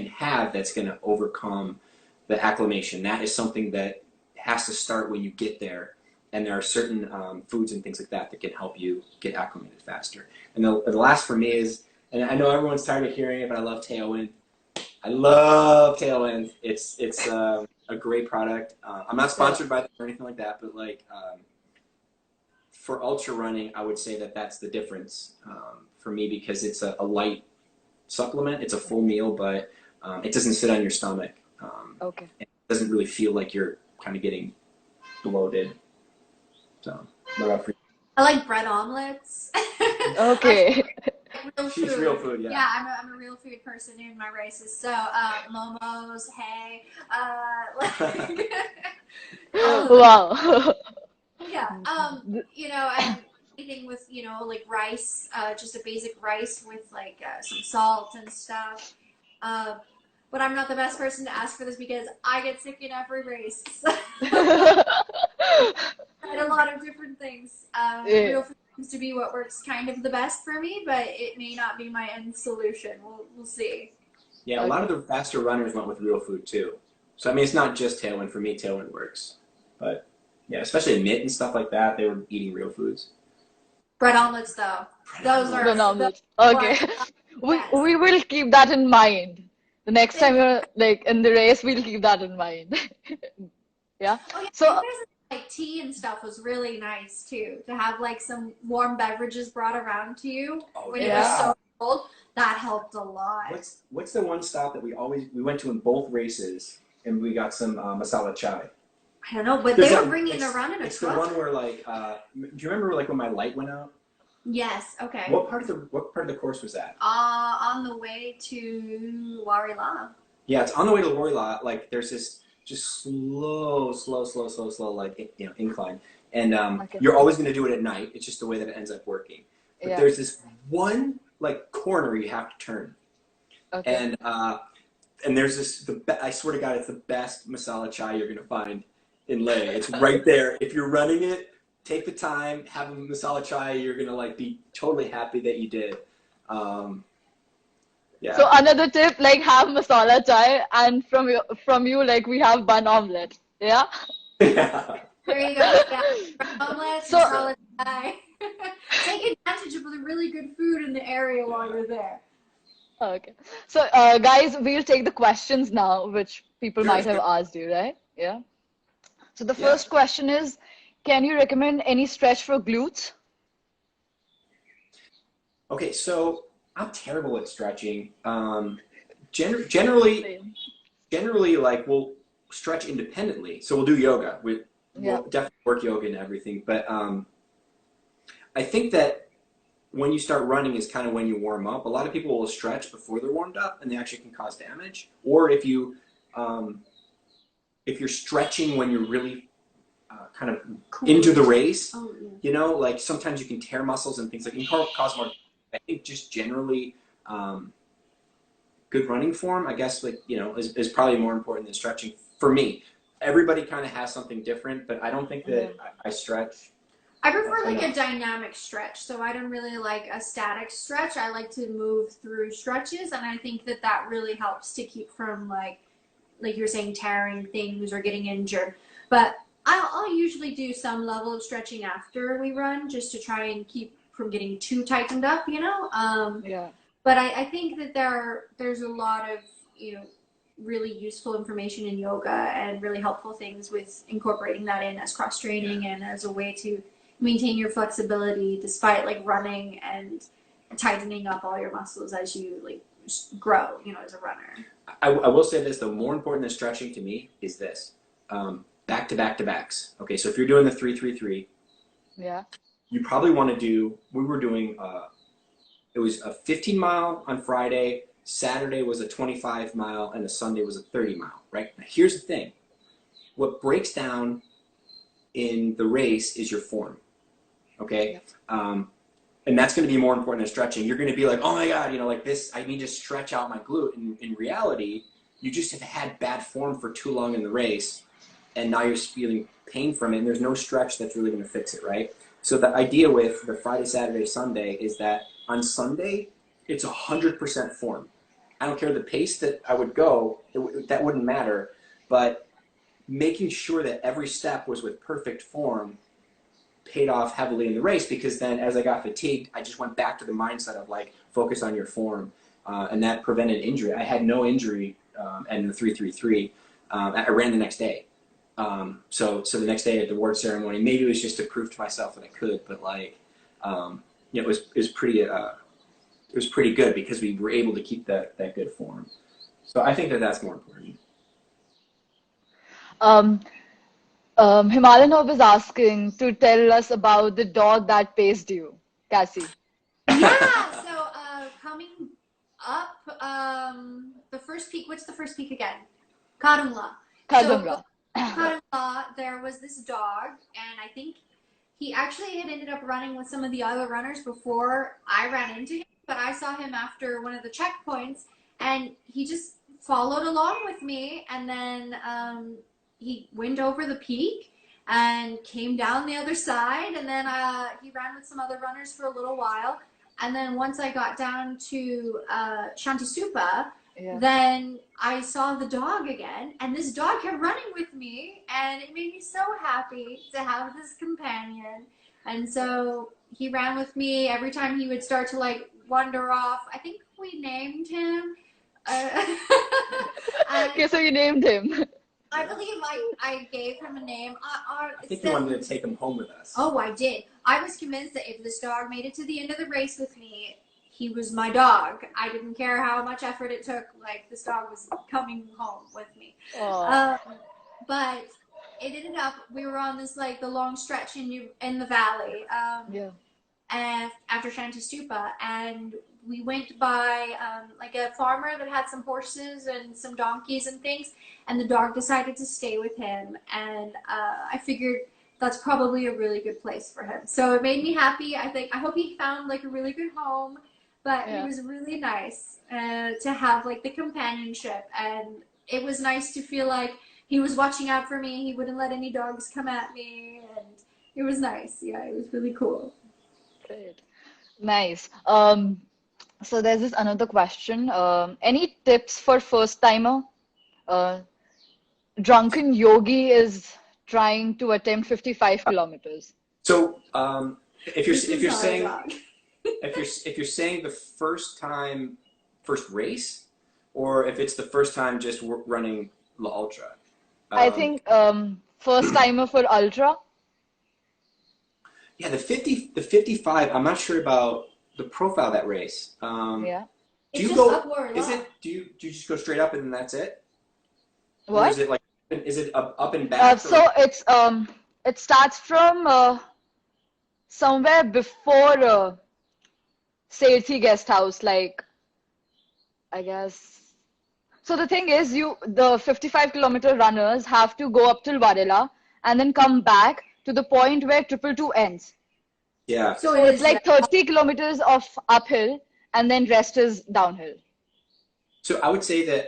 have that's going to overcome the acclimation. That is something that has to start when you get there. And there are certain foods and things like that can help you get acclimated faster. And the last for me is, and I know everyone's tired of hearing it, but I love Tailwind. I love Tailwind. It's a great product. I'm not sponsored by them or anything like that, but for ultra running, I would say that's the difference for me, because it's a light supplement. It's a full meal, but it doesn't sit on your stomach. Okay. It doesn't really feel like you're kind of getting bloated. So, what about for you? I like bread omelets. Okay. Real She's food. real food, yeah. Yeah, I'm a real food person in my races. So, momos, hay, Wow. Yeah, and anything with, rice, just a basic rice with some salt and stuff. But I'm not the best person to ask for this because I get sick in every race. And a lot of different things. Real food seems to be what works kind of the best for me, but it may not be my end solution. We'll see. Yeah, a lot of the faster runners went with real food too. So I mean, it's not just Tailwind. For me, Tailwind works. But yeah, especially Mitt and stuff like that, they were eating real foods. Bread omelets, though. Those are bread omelets. Okay. We will keep that in mind. The next time you're in the race, we'll keep that in mind. Yeah. Oh, yeah. So tea and stuff was really nice too. To have some warm beverages brought around to you when it was so cold. That helped a lot. What's the one stop that we went to in both races, and we got some masala chai? I don't know, but they were bringing it around in a truck. It's the one where do you remember when my light went out? Yes. Okay. What part of the course was that? On the way to Warila. Yeah, it's on the way to Warila. There's this just slow incline, and you're always going to do it at night. It's just the way that it ends up working. But there's this one corner you have to turn, and there's this. I swear to God, it's the best masala chai you're going to find in Leh. It's right there. If you're running it, take the time, have a masala chai. You're going to be totally happy that you did. Yeah. So another tip, have masala chai, and from you, we have bun omelette. Yeah. Yeah. There you go. Yeah. Omelette, masala chai. Take advantage of the really good food in the area while you're there. Okay. So, guys, we'll take the questions now, which people might have asked you, right? Yeah. So the first question is, can you recommend any stretch for glutes? Okay, so I'm terrible at stretching. Generally, we'll stretch independently. So we'll do yoga. We'll definitely work yoga and everything. But I think that when you start running is kind of when you warm up. A lot of people will stretch before they're warmed up, and they actually can cause damage. Or if you're stretching when you're really kind of into the race, sometimes you can tear muscles and things it can cause more. I think just generally, good running form, I guess, is probably more important than stretching for me. Everybody kind of has something different, but I don't think that I stretch. I prefer a dynamic stretch, so I don't really like a static stretch. I like to move through stretches, and I think that really helps to keep from like you're saying, tearing things or getting injured. But I'll usually do some level of stretching after we run, just to try and keep from getting too tightened up, But I think that there's a lot of really useful information in yoga and really helpful things with incorporating that in as cross training and as a way to maintain your flexibility despite running and tightening up all your muscles as you grow, you know, as a runner. I will say this, though, more important than stretching to me is this. Back to back to backs. Okay, so if you're doing the 3-3-3, Yeah. you probably want to do, we were doing, it was a 15 mile on Friday, Saturday was a 25 mile, and a Sunday was a 30 mile, right? Now, here's the thing. What breaks down in the race is your form, okay? Yep. And that's going to be more important than stretching. You're going to be like, oh my God, you know, like this, I need to stretch out my glute. And in reality, you just have had bad form for too long in the race, and now you're feeling pain from it, and there's no stretch that's really going to fix it, right? So the idea with the Friday, Saturday, Sunday is that on Sunday, it's 100% form. I don't care the pace that I would go, that wouldn't matter, but making sure that every step was with perfect form paid off heavily in the race, because then as I got fatigued, I just went back to the mindset of like, focus on your form, and that prevented injury. I had no injury in the 3-3-3. I ran the next day. So the next day at the award ceremony, maybe it was just to prove to myself that I could, but like, it was pretty good because we were able to keep that good form. So I think that that's more important. Um, Himalanov is asking to tell us about the dog that paced you, Cassie. Yeah, so coming up, the first peak, what's the first peak again? Karungla. Kazunga. Karungla, there was this dog, and I think he actually had ended up running with some of the other runners before I ran into him, but I saw him after one of the checkpoints, and he just followed along with me, and then he went over the peak and came down the other side, and then he ran with some other runners for a little while, and then once I got down to Shanti Yeah. then I saw the dog again, and this dog kept running with me, and it made me so happy to have this companion. And so he ran with me every time he would start to like wander off. I think we named him. Okay, so you named him. I believe I gave him a name. I think you wanted to take him home with us. Oh, I did. I was convinced that if this dog made it to the end of the race with me, he was my dog. I didn't care how much effort it took. Like, this dog was coming home with me. But it ended up, we were on this, like, the long stretch in the valley. Yeah. And after Shanti Stupa, and we went by like a farmer that had some horses and some donkeys and things, and the dog decided to stay with him, and I figured that's probably a really good place for him. So it made me happy. I hope he found like a really good home, but Yeah. it was really nice to have like the companionship, and it was nice to feel like he was watching out for me. He wouldn't let any dogs come at me, and it was nice. Yeah, it was really cool. Great. Nice. So there's this another question. Any tips for first timer? Drunken Yogi is trying to attempt 55 kilometers. So if This you're is our saying dog. if you're saying the first race, or if it's the first time just running La Ultra. I think first timer for ultra. Yeah, the 55. I'm not sure about the profile of that race. Yeah. Do It's you just go? upward. Is it? Do you just go straight up and then that's it? Or What? is it like? Is it up and back? So it's it starts from somewhere before Sethi guest house, like I guess. So the thing is, the 55-kilometer runners have to go up till Varela and then come back to the point where 222 ends. Yeah. So So it it's is, like 30 kilometers of uphill and then rest is downhill. So I would say that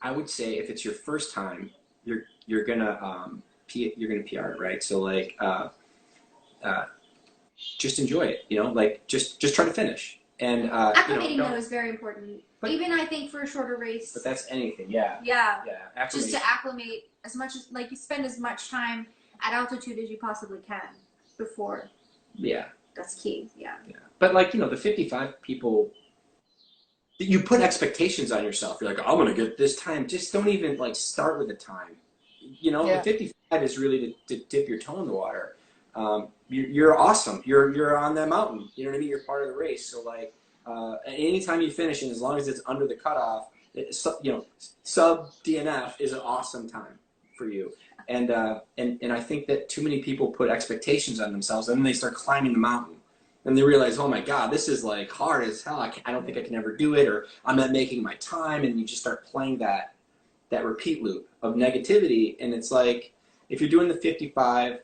I would say if it's your first time, you're gonna PR it, right? So like just enjoy it, you know, like just try to finish. And acclimating don't, though is very important. But- Even I think for a shorter race. but that's anything, yeah. Yeah. Yeah. Just Acclimation. to acclimate as much as like you spend as much time at altitude as you possibly can before. Yeah. That's key. Yeah. Yeah. But like, you know, the 55 people, you put expectations on yourself. You're like, I'm going to get this time. Just don't even like start with a time. You know, Yeah. the 55 is really to dip your toe in the water. You're awesome. You're on that mountain. You know what I mean? You're part of the race. So like, anytime you finish, and as long as it's under the cutoff, sub DNF is an awesome time for you. And I think that too many people put expectations on themselves, and then they start climbing the mountain. And they realize, oh my God, this is like hard as hell. I don't think I can ever do it, or I'm not making my time. And you just start playing that repeat loop of negativity. And it's like, if you're doing the 55,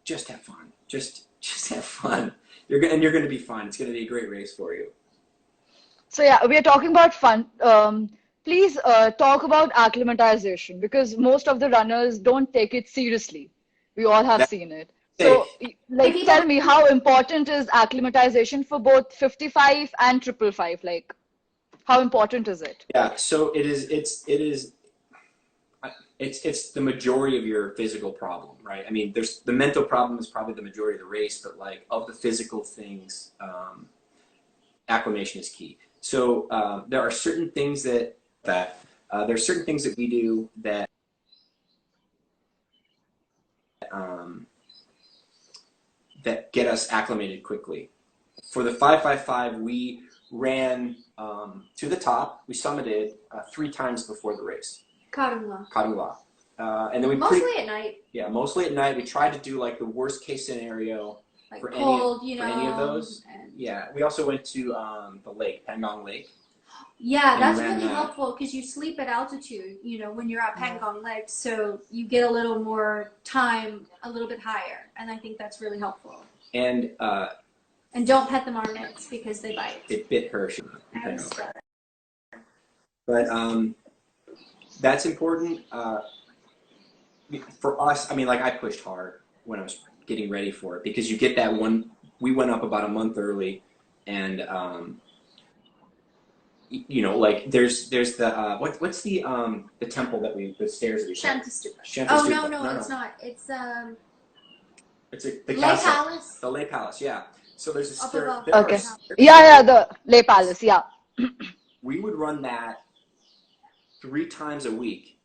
just have fun. Just have fun. You're gonna be fine. It's gonna be a great race for you. So yeah, we are talking about fun. Please talk about acclimatization, because most of the runners don't take it seriously. We all have seen it. So, like, tell me, how important is acclimatization for both 55 and 555? Like, how important is it? Yeah, so it is. It's the majority of your physical problem, right? I mean, there's the mental problem is probably the majority of the race, but like of the physical things, acclimation is key. So there are certain things that we do that get us acclimated quickly. For the 555, we ran to the top. We summited 3 times before the race. Kadungla. And then we mostly at night. Yeah, mostly at night. We tried to do like the worst case scenario like for cold, any of those. Yeah, we also went to the lake, Pangong Lake. Yeah, that's really helpful because you sleep at altitude, when you're at Pangong Lake, so you get a little more time, a little bit higher, and I think that's really helpful. And don't pet the marmots because they bite. It bit her. But that's important for us. I mean, like I pushed hard when I was getting ready for it because you get that one. We went up about a month early, and like there's the what's the temple that the stairs that we Shantastupa. Oh no, it's not. It's the Lay Palace. The Lay Palace, yeah. So there's a stair. Okay. Yeah, the Lay Palace, yeah. We would run that 3 times a week.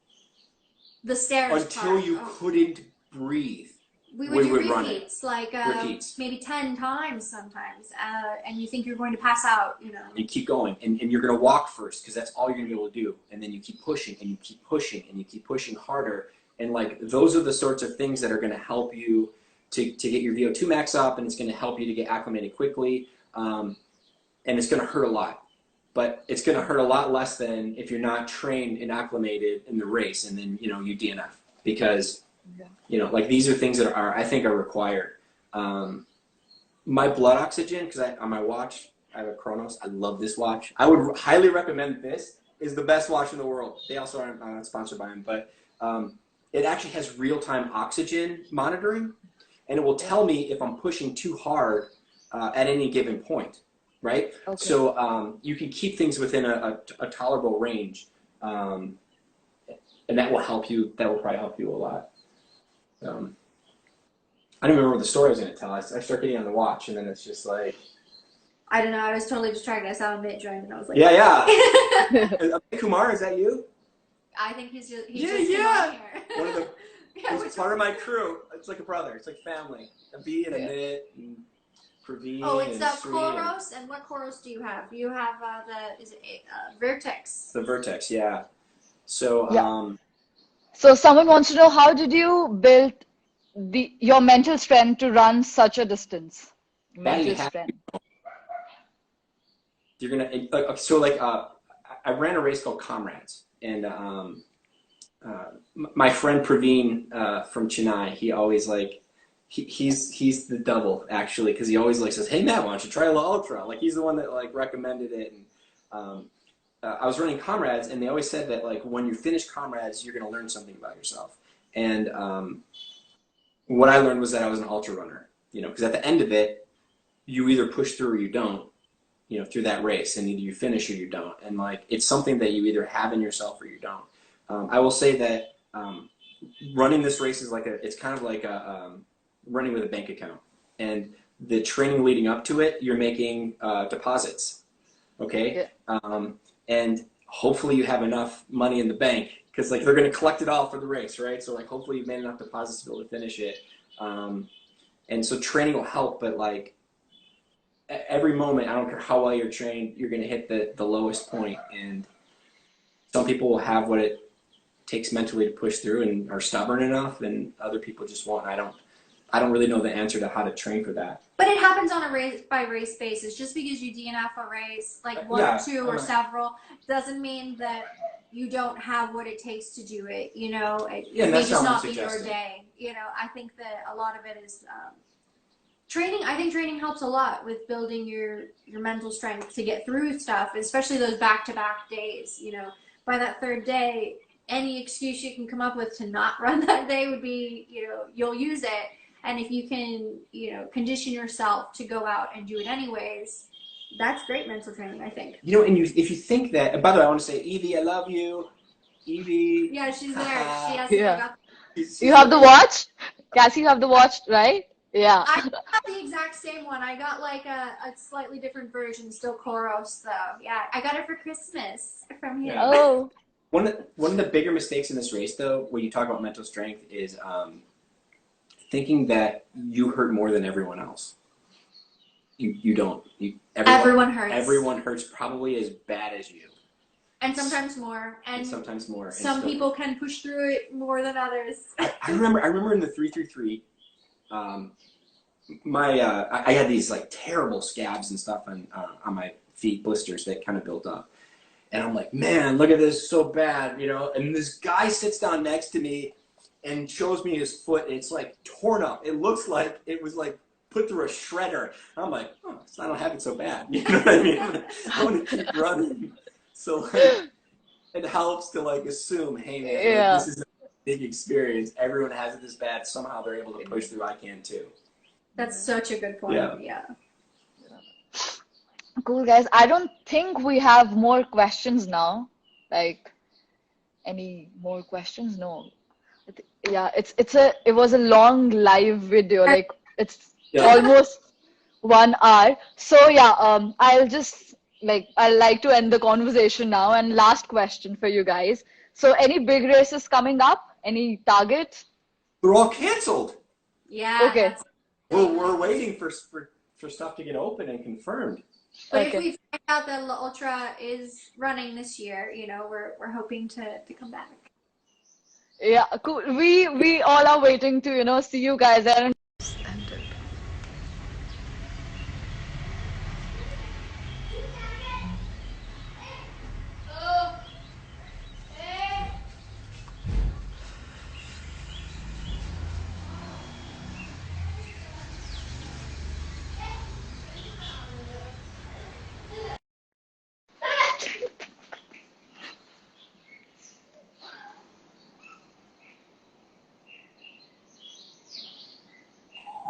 The stairs until you couldn't breathe. We would do repeats, maybe 10 times sometimes, and you think you're going to pass out, You keep going, and you're going to walk first, because that's all you're going to be able to do. And then you keep pushing, and you keep pushing, and you keep pushing harder. And, like, those are the sorts of things that are going to help you to get your VO2 max up, and it's going to help you to get acclimated quickly. And it's going to hurt a lot. But it's going to hurt a lot less than if you're not trained and acclimated in the race, and then, you DNF. Because... like these are things that I think are required. My blood oxygen, because on my watch, I have a Chronos. I love this watch. I would highly recommend this. Is the best watch in the world. They also aren't sponsored by them, but it actually has real-time oxygen monitoring, and it will tell me if I'm pushing too hard at any given point, right? Okay. So you can keep things within a tolerable range, and that will help you. That will probably help you a lot. I don't remember what the story I was going to tell. I start getting on the watch, and then it's just like... I don't know. I was totally distracted. I saw a mate join, and I was like... Yeah. Kumar, is that you? I think he's just here. One of the... He's part of my crew. It's like a brother. It's like family. A B and a Nit and Praveen. Oh, it's Koros. And what Koros do you have? You have Vertex. The Vertex, yeah. So, So someone wants to know, how did you build your mental strength to run such a distance? Mental strength. You're gonna I ran a race called Comrades, and my friend Praveen from Chennai, he always he's the double actually, because he always says, "Hey Matt, why don't you try a little ultra?" Like he's the one that recommended it, and I was running Comrades, and they always said that when you finish Comrades, you're going to learn something about yourself. And what I learned was that I was an ultra runner, because at the end of it, you either push through or you don't, through that race, and either you finish or you don't. And it's something that you either have in yourself or you don't. I will say that running this race is it's kind of like running with a bank account. And the training leading up to it, you're making deposits. Okay. Yeah. And hopefully you have enough money in the bank, because they're going to collect it all for the race, right? So hopefully you've made enough deposits to be able to finish it. And so training will help, but every moment, I don't care how well you're trained, you're going to hit the lowest point. And some people will have what it takes mentally to push through and are stubborn enough, and other people just won't. I don't really know the answer to how to train for that. But it happens on a race by race basis. Just because you DNF a race, like one or two or several, doesn't mean that you don't have what it takes to do it. You know, it may just not be your day. You know, I think that a lot of it is training. I think training helps a lot with building your mental strength to get through stuff, especially those back-to-back days. You know, by that third day, any excuse you can come up with to not run that day would be, you know, you'll use it. And if you can, you know, condition yourself to go out and do it anyways, that's great mental training, I think. You know, and if you think that, and by the way, I want to say, Evie, I love you. Evie. Yeah, she's there. She has You have the watch? Cassie, you have the watch, right? Yeah. I got the exact same one. I got like a slightly different version, still Koros though. Yeah, I got it for Christmas from him. Yeah. Oh. One of the bigger mistakes in this race, though, when you talk about mental strength, is thinking that you hurt more than everyone else. You don't. Everyone hurts. Everyone hurts probably as bad as you. And sometimes more. And sometimes more. Some people can push through it more than others. I remember in the 333, I had these like terrible scabs and stuff on my feet, blisters that kind of built up. And I'm like, man, look at this, so bad, you know. And this guy sits down next to me and shows me his foot. It's like torn up. It looks like it was like put through a shredder. I'm like, oh, I don't have it so bad. You know what I mean? I want to keep running. So like, it helps to like assume, hey man, like, this is a big experience. Everyone has it this bad. Somehow they're able to push through. I can too. That's such a good point. Yeah. Cool, guys. I don't think we have more questions now. Like, any more questions? No. Yeah, it was a long live video. Like, it's almost 1 hour. So yeah, I'd like to end the conversation now. And last question for you guys. So, any big races coming up? Any targets? They're all canceled. Yeah. Okay. We're waiting for stuff to get open and confirmed. But if we find out that La Ultra is running this year, you know, we're hoping to come back. Yeah, cool. We all are waiting to, you know, see you guys there.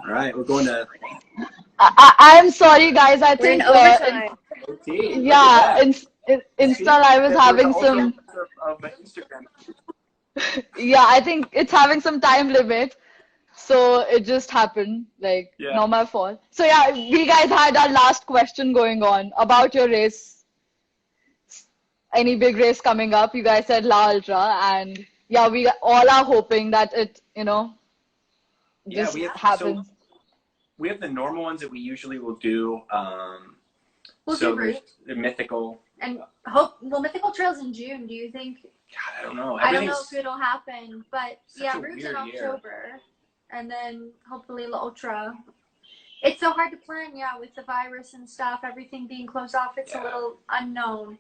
All right, we're going to. I'm sorry, guys. I think Insta Live is having some. Yeah, I think it's having some time limit, so it just happened. Like, not my fault. So yeah, we guys had our last question going on about your race. Any big race coming up? You guys said La Ultra, and yeah, we all are hoping that it, you know, just happens. So we have the normal ones that we usually will do. We'll do Route. The mythical. And mythical trails in June. Do you think? God, I don't know. I don't know if it'll happen, but yeah, Route's in October, year. And then hopefully La Ultra. It's so hard to plan, with the virus and stuff, everything being closed off. It's a little unknown.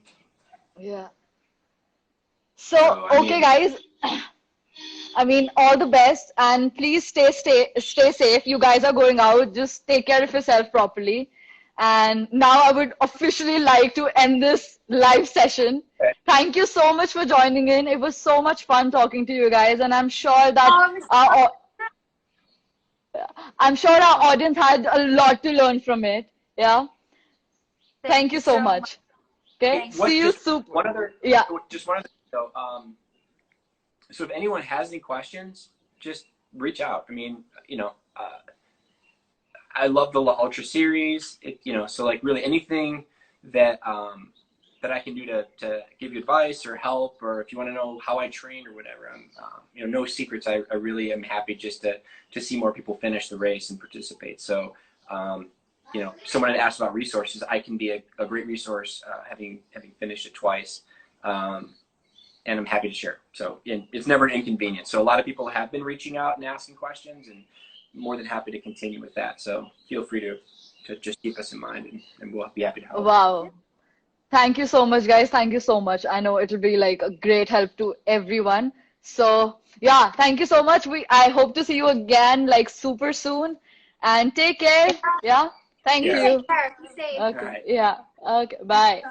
Yeah. So okay, guys. I mean, all the best, and please stay safe. You guys are going out. Just take care of yourself properly. And now I would officially like to end this live session. Thank you so much for joining in. It was so much fun talking to you guys, and I'm sure that our audience had a lot to learn from it. Yeah. Thank you so much. Okay. See you soon. Just one other. So if anyone has any questions, just reach out. I mean, you know, I love the La Ultra series. So like really anything that that I can do to give you advice or help, or if you want to know how I train or whatever, I'm no secrets. I really am happy just to see more people finish the race and participate. So someone had asked about resources, I can be a great resource, having finished it twice. And I'm happy to share. So it's never an inconvenience. So a lot of people have been reaching out and asking questions, and more than happy to continue with that. So feel free to just keep us in mind, and we'll be happy to help. Wow. Thank you so much, guys. Thank you so much. I know it will be like a great help to everyone. So yeah, thank you so much. I hope to see you again like super soon. And take care. Yeah. Thank Yeah. you. Take care. Be safe. Okay. All right. Yeah. Okay. Bye.